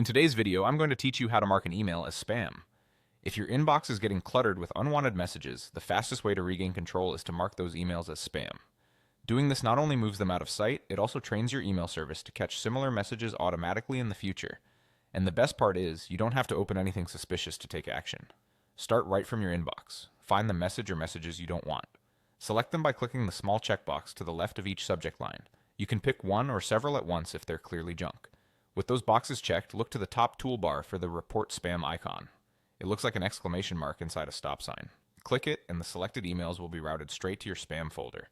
In today's video, I'm going to teach you how to mark an email as spam. If your inbox is getting cluttered with unwanted messages, the fastest way to regain control is to mark those emails as spam. Doing this not only moves them out of sight, it also trains your email service to catch similar messages automatically in the future. And the best part is, you don't have to open anything suspicious to take action. Start right from your inbox. Find the message or messages you don't want. Select them by clicking the small checkbox to the left of each subject line. You can pick one or several at once if they're clearly junk. With those boxes checked, look to the top toolbar for the Report Spam icon. It looks like an exclamation mark inside a stop sign. Click it, and the selected emails will be routed straight to your spam folder.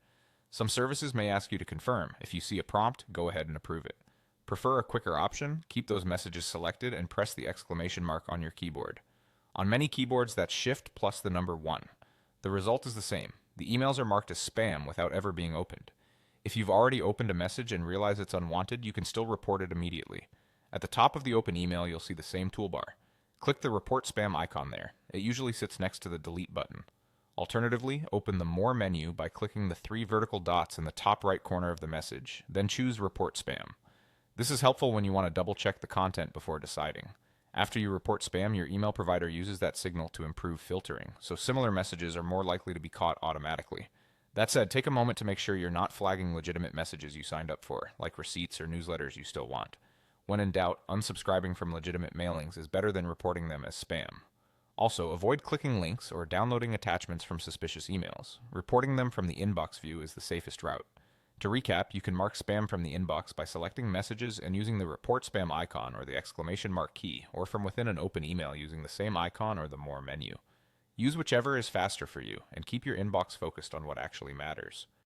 Some services may ask you to confirm. If you see a prompt, go ahead and approve it. Prefer a quicker option? Keep those messages selected and press the exclamation mark on your keyboard. On many keyboards, that's Shift plus the number 1. The result is the same. The emails are marked as spam without ever being opened. If you've already opened a message and realize it's unwanted, you can still report it immediately. At the top of the open email, you'll see the same toolbar. Click the Report Spam icon there. It usually sits next to the Delete button. Alternatively, open the More menu by clicking the 3 vertical dots in the top right corner of the message, then choose Report Spam. This is helpful when you want to double-check the content before deciding. After you report spam, your email provider uses that signal to improve filtering, so similar messages are more likely to be caught automatically. That said, take a moment to make sure you're not flagging legitimate messages you signed up for, like receipts or newsletters you still want. When in doubt, unsubscribing from legitimate mailings is better than reporting them as spam. Also, avoid clicking links or downloading attachments from suspicious emails. Reporting them from the inbox view is the safest route. To recap, you can mark spam from the inbox by selecting messages and using the Report Spam icon or the exclamation mark key, or from within an open email using the same icon or the More menu. Use whichever is faster for you, and keep your inbox focused on what actually matters.